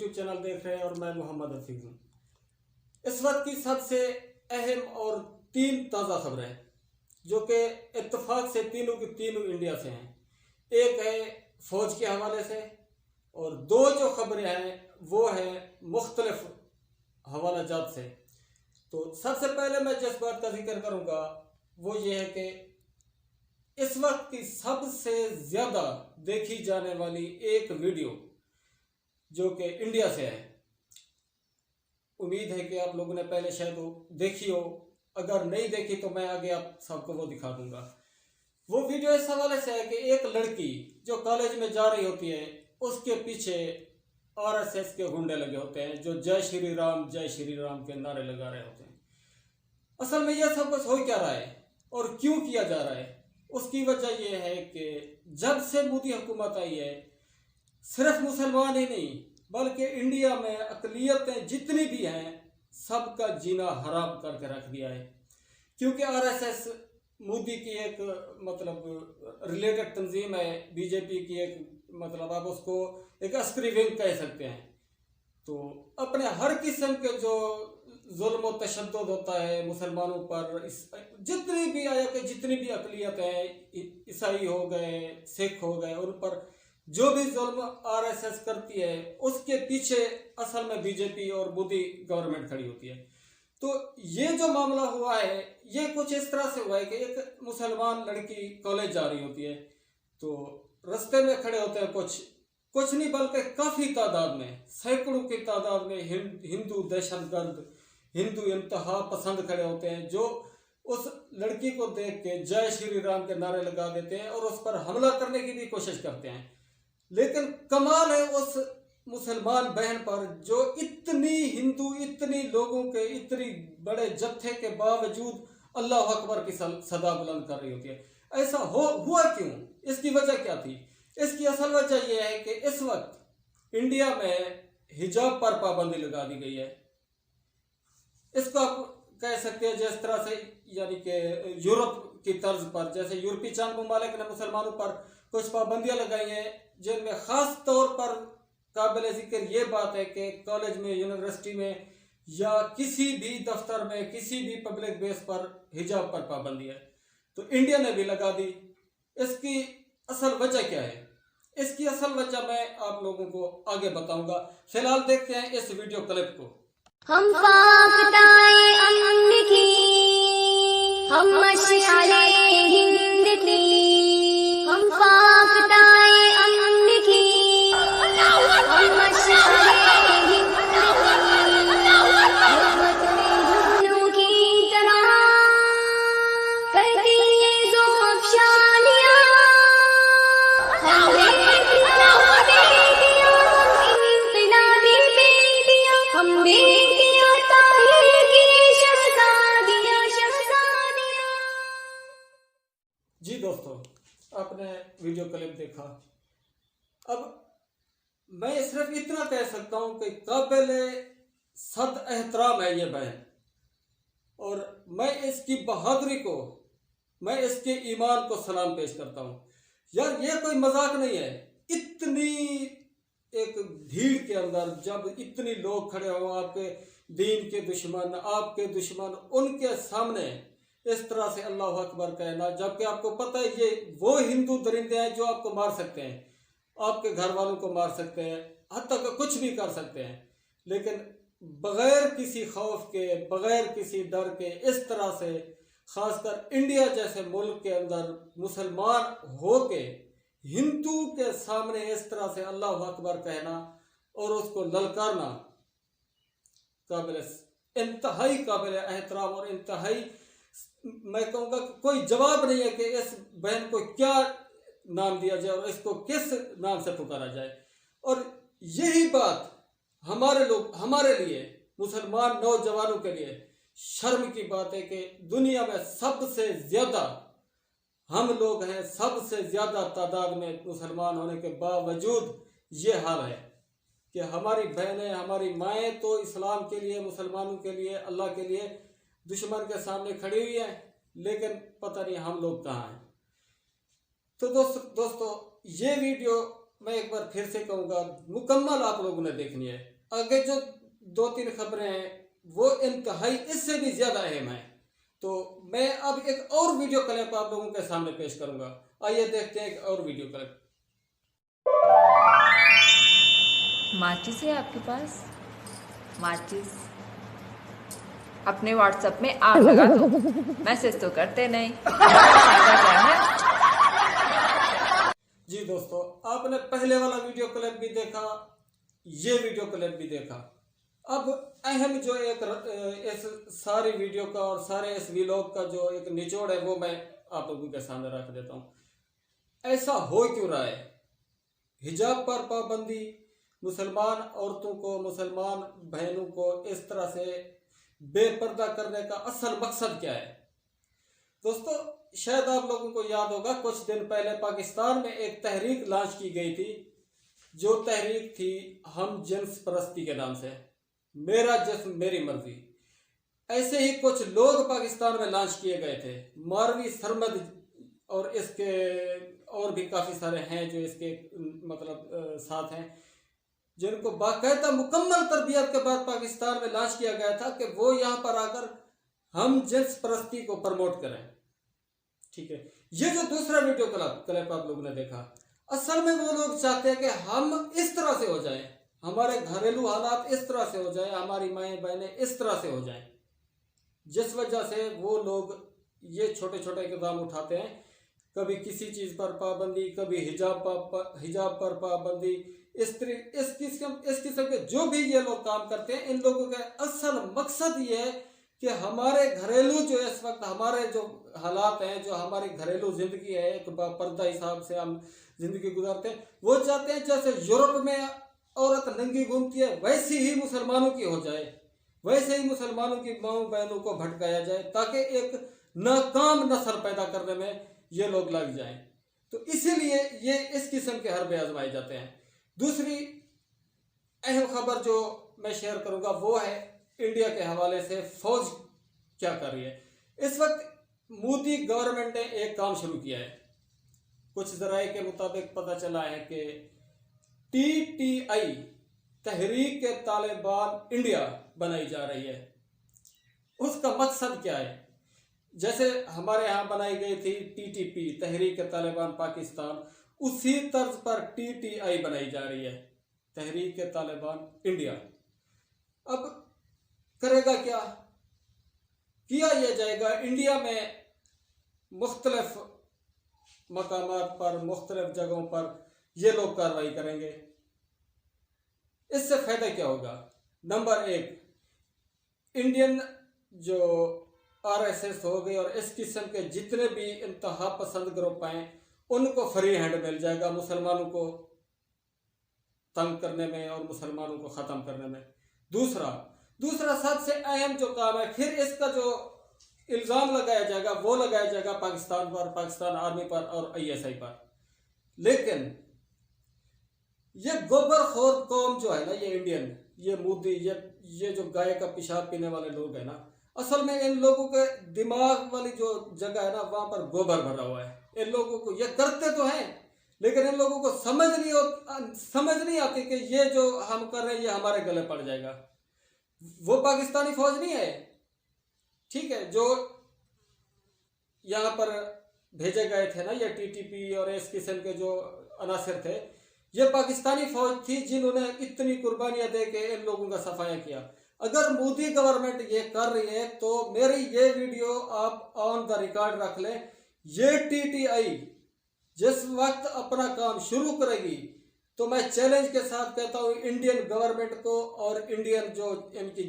YouTube channel देख रहे हैं और मैं मोहम्मद हफीज हूँ। इस वक्त की सबसे अहम और 3 ताज़ा खबरें जो कि इत्तेफाक से तीनों की तीनों इंडिया से हैं। एक है फौज के हवाले से और 2 जो खबरें हैं वो हैं मुख्तलिफ हवालाजात से। तो सबसे पहले मैं जिस बात का जिक्र करूँगा वो ये है कि इस वक्त की सबसे ज़्यादा देखी जाने वाली एक वीडियो जो कि इंडिया से है, उम्मीद है कि आप लोगों ने पहले शायद वो देखी हो। अगर नहीं देखी तो मैं आगे आप सबको वो दिखा दूंगा। वो वीडियो इस हवाले से है कि एक लड़की जो कॉलेज में जा रही होती है उसके पीछे आरएसएस के गुंडे लगे होते हैं जो जय श्री राम के नारे लगा रहे होते हैं। असल में यह सब कुछ हो क्या रहा है और क्यों किया जा रहा है, उसकी वजह यह है कि जब से मोदी हुकूमत आई है सिर्फ मुसलमान ही नहीं बल्कि इंडिया में अक़लियतें जितनी भी हैं सबका जीना हराम करके रख दिया है। क्योंकि आरएसएस मोदी की एक रिलेटेड तंजीम है, बीजेपी की एक आप उसको एक अस्करी विंग कह सकते हैं। तो अपने हर किस्म के जो जुल्म व तशद्दुद होता है मुसलमानों पर, जितनी भी आया कि जितनी भी अक़लियत है, ईसाई हो गए, सिख हो गए, उन पर जो भी जुल्म आरएसएस करती है उसके पीछे असल में बीजेपी और मोदी गवर्नमेंट खड़ी होती है। तो ये जो मामला हुआ है ये कुछ इस तरह से हुआ है कि एक मुसलमान लड़की कॉलेज जा रही होती है तो रास्ते में खड़े होते हैं कुछ नहीं बल्कि काफ़ी तादाद में, सैकड़ों की तादाद में हिंदू दहशतगर्द, हिंदू इंतहा पसंद खड़े होते हैं जो उस लड़की को देख के जय श्री राम के नारे लगा देते हैं और उस पर हमला करने की भी कोशिश करते हैं। लेकिन कमाल है उस मुसलमान बहन पर जो इतनी लोगों के इतनी बड़े जत्थे के बावजूद अल्लाह अकबर की सदा बुलंद कर रही होती है। ऐसा हुआ क्यों, इसकी वजह क्या थी? इसकी असल वजह यह है कि इस वक्त इंडिया में हिजाब पर पाबंदी लगा दी गई है। इसको आप कह सकते हैं जिस तरह से यानी कि यूरोप की तर्ज पर, जैसे यूरोपीय चांद ममालिक ने मुसलमानों पर कुछ पाबंदियां लगाई हैं जिनमें ख़ास तौर पर काबिल ज़िक्र ये बात है कि कॉलेज में, यूनिवर्सिटी में या किसी भी दफ्तर में, किसी भी पब्लिक बेस पर हिजाब पर पाबंदी है। तो इंडिया ने भी लगा दी। इसकी असल वजह क्या है? इसकी असल वजह मैं आप लोगों को आगे बताऊंगा। फिलहाल देखते हैं इस वीडियो क्लिप को। हम पाकताए अमन की, हम मशाले हिंद की, हम पाकताए अमन की, हम मशाले हिंद की, की तरह करती है जो अफशानियां, हमने इनकलाबी बेटियां, हम बेटियां ताहिर की शहज़ादियां। जी दोस्तों, आपने वीडियो क्लिप देखा। अब मैं सिर्फ इतना कह सकता हूं कि काबिल सद एहतराम है ये बहन और मैं इसकी बहादुरी को, मैं इसके ईमान को सलाम पेश करता हूं। यार ये कोई मजाक नहीं है। इतनी एक भीड़ के अंदर जब इतने लोग खड़े हो, आपके दीन के दुश्मन, आपके दुश्मन, उनके सामने इस तरह से अल्लाह अकबर कहना, जबकि आपको पता है ये वो हिंदू दरिंदे हैं जो आपको मार सकते हैं, आपके घर वालों को मार सकते हैं, हत्ता तक कुछ भी कर सकते हैं, लेकिन बगैर किसी खौफ के, बगैर किसी डर के इस तरह से, खासकर इंडिया जैसे मुल्क के अंदर मुसलमान हो के हिंदू के सामने इस तरह से अल्लाह अकबर कहना और उसको ललकारना इंतहाई काबिल एहतराम और इंतहाई, मैं कहूँगा कोई जवाब नहीं है कि इस बहन को क्या नाम दिया जाए और इसको किस नाम से पुकारा जाए। और यही बात हमारे लिए, मुसलमान नौजवानों के लिए शर्म की बात है कि दुनिया में सबसे ज़्यादा हम लोग हैं, सबसे ज़्यादा तादाद में मुसलमान होने के बावजूद ये हाल है कि हमारी बहनें, हमारी माएँ तो इस्लाम के लिए, मुसलमानों के लिए, अल्लाह के लिए दुश्मन के सामने खड़ी हुई है, लेकिन पता नहीं हम लोग कहाँ हैं। तो दोस्तों ये वीडियो मैं एक बार फिर से कहूँगा मुकम्मल आप लोगों ने देखनी है। आगे जो 2-3 खबरें हैं वो इंतहाई इससे भी ज्यादा अहम है। तो मैं अब एक और वीडियो क्लिप आप लोगों के सामने पेश करूंगा। आइए देखते हैं एक और वीडियो क्लिप। माचिस है आपके पास? माचिस अपने व्हाट्सएप में आग लगा दो, मैसेज तो करते नहीं, फायदा क्या है? जी दोस्तों, आपने पहले वाला वीडियो क्लिप भी देखा, ये वीडियो क्लिप भी देखा। अब अहम जो एक इस सारी वीडियो का और सारे इस व्लॉग का जो एक निचोड़ है वो मैं आप लोगों के सामने रख देता हूँ। ऐसा हो क्यों रहा है? हिजाब पर पाबंदी, मुसलमान औरतों को, मुसलमान बहनों को इस तरह से बेपर्दा करने का असल मकसद क्या है? दोस्तों, शायद आप लोगों को याद होगा कुछ दिन पहले पाकिस्तान में एक तहरीक लॉन्च की गई थी, जो तहरीक थी हम जिन्स परस्ती के नाम से, मेरा जिस्म मेरी मर्जी। ऐसे ही कुछ लोग पाकिस्तान में लॉन्च किए गए थे, मारवी सरमद और इसके और भी काफ़ी सारे हैं जो इसके साथ हैं, जिनको बाकायदा मुकम्मल तरबियत के बाद पाकिस्तान में लॉन्च किया गया था कि वो यहाँ पर आकर हम जिन्स परस्ती को प्रमोट करें। ठीक है, ये जो दूसरा वीडियो क्लिप आप लोगों ने देखा, असल में वो लोग चाहते हैं कि हम इस तरह से हो जाएं, हमारे घरेलू हालात इस तरह से हो जाएं, हमारी माएँ बहनें इस तरह से हो जाएं, जिस वजह से वो लोग ये छोटे छोटे इक़दाम उठाते हैं। कभी किसी चीज़ पर पाबंदी, कभी हिजाब पर पाबंदी, इस किस्म के जो भी ये लोग काम करते हैं, इन लोगों का असल मकसद ये है कि हमारे घरेलू जो इस वक्त हमारे जो हालात हैं, जो हमारी घरेलू ज़िंदगी है, एक पर्दा हिसाब से हम ज़िंदगी गुजारते हैं, वो चाहते हैं जैसे यूरोप में औरत नंगी घूमती है वैसी ही मुसलमानों की हो जाए, वैसे ही मुसलमानों की माओ बहनों को भटकाया जाए, ताकि एक नाकाम नस्ल पैदा करने में ये लोग लग जाएं। तो इसीलिए ये इस किस्म के हरबे आजमाए जाते हैं। दूसरी अहम खबर जो मैं शेयर करूंगा वो है इंडिया के हवाले से फौज क्या कर रही है। इस वक्त मोदी गवर्नमेंट ने एक काम शुरू किया है। कुछ ज़राए के मुताबिक पता चला है कि TTI तहरीक तालिबान इंडिया बनाई जा रही है। उसका मकसद क्या है? जैसे हमारे यहाँ बनाई गई थी TTP तहरीक तालिबान पाकिस्तान, उसी तर्ज पर TTI बनाई जा रही है, तहरीक तालिबान इंडिया। अब करेगा क्या? किया यह जाएगा, इंडिया में मुख्तलिफ मकामात पर, मुख्तलिफ जगहों पर ये लोग कार्रवाई करेंगे। इससे फ़ायदा क्या होगा? नंबर एक, इंडियन जो RSS हो गई और इस किस्म के जितने भी इंतहा पसंद ग्रुप हैं, उनको फ्री हैंड मिल जाएगा मुसलमानों को तंग करने में और मुसलमानों को ख़त्म करने में। दूसरा सबसे अहम जो काम है, फिर इसका जो इल्ज़ाम लगाया जाएगा वो लगाया जाएगा पाकिस्तान पर, पाकिस्तान आर्मी पर और ISI पर। लेकिन ये गोबरखोर कौम जो है ना, ये इंडियन, ये मोदी, ये जो गाय का पेशाब पीने वाले लोग हैं ना, असल में इन लोगों के दिमाग वाली जो जगह है ना, वहाँ पर गोबर भरा हुआ है। इन लोगों को ये करते तो हैं, लेकिन इन लोगों को समझ नहीं आती कि ये जो हम कर रहे हैं ये हमारे गले पड़ जाएगा। वो पाकिस्तानी फौज नहीं है, ठीक है, जो यहाँ पर भेजे गए थे ना, ये TTP और इस किस्म के जो अनासर थे, ये पाकिस्तानी फौज थी जिन्होंने इतनी कुर्बानियां दे के इन लोगों का सफाया किया। अगर मोदी गवर्नमेंट ये कर रही है तो मेरी ये वीडियो आप ऑन द रिकॉर्ड रख लें। ये TTI जिस वक्त अपना काम शुरू करेगी तो मैं चैलेंज के साथ कहता हूँ इंडियन गवर्नमेंट को और इंडियन जो इनकी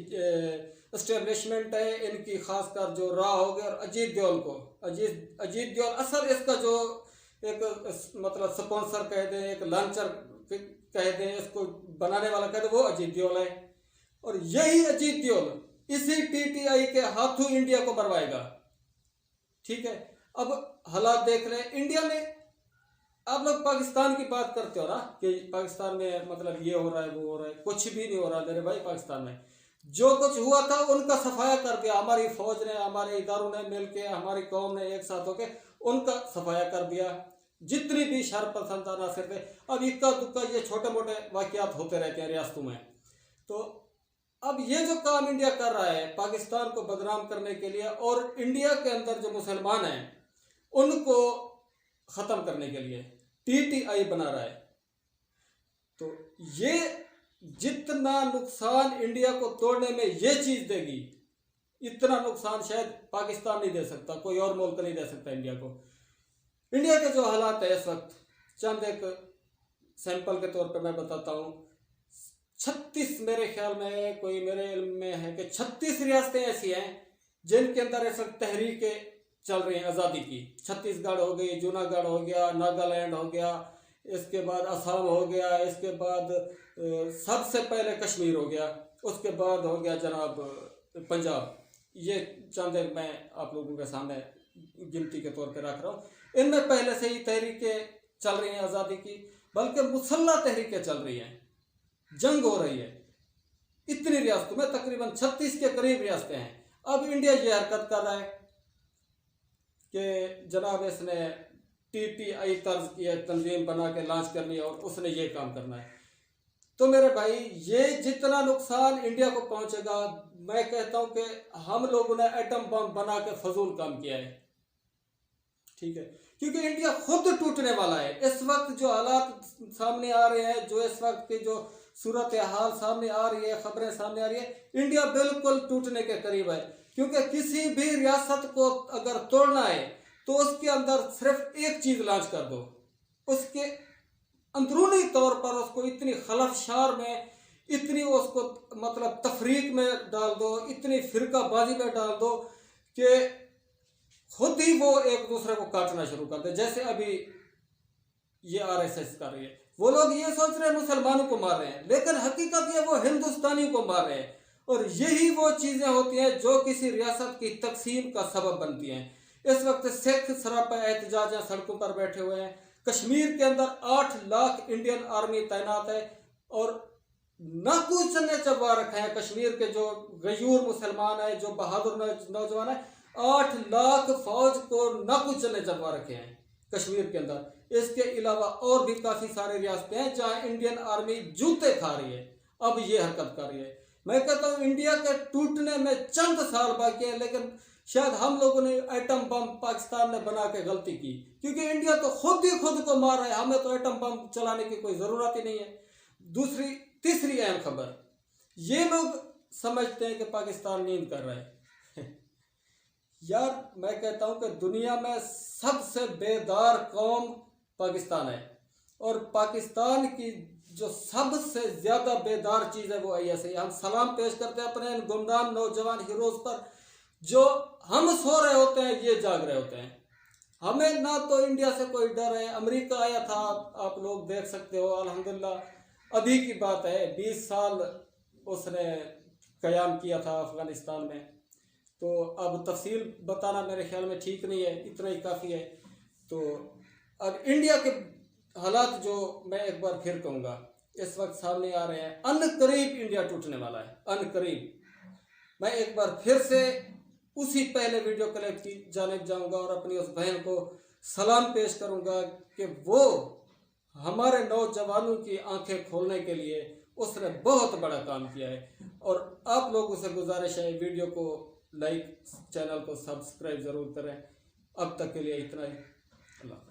एस्टेब्लिशमेंट है, इनकी खासकर जो राह हो गए, और अजीत डोल को, अजीत डोल असल इसका जो एक स्पॉन्सर कह दें, एक लॉन्चर कह दें, इसको बनाने वाला कह दें, वो अजीत डोल है। और यही अजीत डोल इसी TTI के हाथों इंडिया को मरवाएगा। ठीक है, अब हालात देख रहे हैं इंडिया में। आप लोग पाकिस्तान की बात करते हो ना कि पाकिस्तान में ये हो रहा है, वो हो रहा है, कुछ भी नहीं हो रहा मेरे भाई। पाकिस्तान में जो कुछ हुआ था उनका सफाया कर दिया हमारी फौज ने, हमारे इदारों ने मिलके, हमारी कौम ने एक साथ होके उनका सफाया कर दिया। जितनी भी शर पसंद अनासर थे, अब इक्का दुक्का ये छोटे मोटे वाकयात होते रहते हैं रियासतों में, तो अब ये जो काम इंडिया कर रहा है पाकिस्तान को बदनाम करने के लिए और इंडिया के अंदर जो मुसलमान हैं उनको ख़त्म करने के लिए टीटीआई बना रहा है, तो ये जितना नुकसान इंडिया को तोड़ने में ये चीज़ देगी इतना नुकसान शायद पाकिस्तान नहीं दे सकता, कोई और मुल्क नहीं दे सकता इंडिया को। इंडिया के जो हालात है इस वक्त, चंद एक सैंपल के तौर पे मैं बताता हूँ। 36 मेरे ख्याल में, कोई मेरे इल्म में है कि 36 रियासतें ऐसी हैं जिनके अंदर इस वक्त तहरीकें चल रही हैं आज़ादी की। छत्तीसगढ़ हो गई, जूनागढ़ हो गया, नागालैंड हो गया, इसके बाद असम हो गया, इसके बाद सबसे पहले कश्मीर हो गया, उसके बाद हो गया जनाब पंजाब। ये चंद मैं आप लोगों के सामने गिनती के तौर पे रख रहा हूँ। इनमें पहले से ही तहरीकें चल रही हैं आज़ादी की, बल्कि मुसल्लह तहरीकें चल रही हैं, जंग हो रही है। इतनी रियासतों में तकरीबन 36 के करीब रियासतें हैं। अब इंडिया ये हरकत कर रहा है कि जनाब इसने टीटीआई तर्ज की एक तंजीम बना के लॉन्च करनी है और उसने ये काम करना है। तो मेरे भाई ये जितना नुकसान इंडिया को पहुंचेगा, मैं कहता हूं कि हम लोगों ने एटम बम बना के फजूल काम किया है, ठीक है, क्योंकि इंडिया खुद टूटने वाला है। इस वक्त जो हालात सामने आ रहे हैं, जो इस वक्त की जो सूरत हाल सामने आ रही है, खबरें सामने आ रही है, इंडिया बिल्कुल टूटने के करीब है। क्योंकि किसी भी रियासत को अगर तोड़ना है तो उसके अंदर सिर्फ एक चीज लॉन्च कर दो, उसके अंदरूनी तौर पर उसको इतनी खलफशार में, इतनी उसको मतलब तफरीक में डाल दो, इतनी फिरकाबाजी में डाल दो कि खुद ही वो एक दूसरे को काटना शुरू कर दे। जैसे अभी ये आरएसएस कर रही है, वो लोग ये सोच रहे हैं मुसलमानों को मार रहे हैं, लेकिन हकीकत ये वो हिंदुस्तानियों को मार रहे हैं। और यही वो चीज़ें होती हैं जो किसी रियासत की तकसीम का सबब बनती हैं। इस वक्त सिख सरापा एहतजाज सड़कों पर बैठे हुए हैं। कश्मीर के अंदर 8 लाख इंडियन आर्मी तैनात है और नाकू चलने चबवा रखे हैं कश्मीर के जो गयूर मुसलमान है, जो बहादुर नौजवान है, 8 लाख फौज को नाकू चलने चबवा रखे हैं कश्मीर के अंदर। इसके अलावा और भी काफ़ी सारे रियासतें हैं जहाँ इंडियन आर्मी जूते खा रही है। अब ये हरकत कर रही है। मैं कहता हूँ इंडिया के टूटने में चंद साल बाकी है, लेकिन शायद हम लोगों ने एटम बम पाकिस्तान ने बना के गलती की, क्योंकि इंडिया तो खुद ही खुद को मार रहा है, हमें तो एटम बम चलाने की कोई ज़रूरत ही नहीं है। तीसरी अहम खबर, ये लोग समझते हैं कि पाकिस्तान नींद कर रहा है। यार मैं कहता हूँ कि दुनिया में सबसे बेदार कौम पाकिस्तान है, और पाकिस्तान की जो सबसे ज़्यादा बेदार चीज़ है वो IS है। हम सलाम पेश करते हैं अपने इन गुमनाम नौजवान हीरोज़ पर, जो हम सो रहे होते हैं ये जाग रहे होते हैं। हमें ना तो इंडिया से कोई डर है। अमेरिका आया था, आप लोग देख सकते हो, अल्हम्दुलिल्लाह अभी की बात है, 20 साल उसने क़याम किया था अफ़गानिस्तान में। तो अब तफसील बताना मेरे ख्याल में ठीक नहीं है, इतना ही काफ़ी है। तो अब इंडिया के हालात जो मैं एक बार फिर कहूँगा इस वक्त सामने आ रहे हैं, अनकरीब इंडिया टूटने वाला है, अनकरीब। मैं एक बार फिर से उसी पहले वीडियो क्लिप की जानिब जाऊंगा और अपनी उस बहन को सलाम पेश करूंगा कि वो हमारे नौजवानों की आंखें खोलने के लिए उसने बहुत बड़ा काम किया है। और आप लोगों से गुजारिश है, वीडियो को लाइक, चैनल को सब्सक्राइब ज़रूर करें। अब तक के लिए इतना ही। अल्लाह।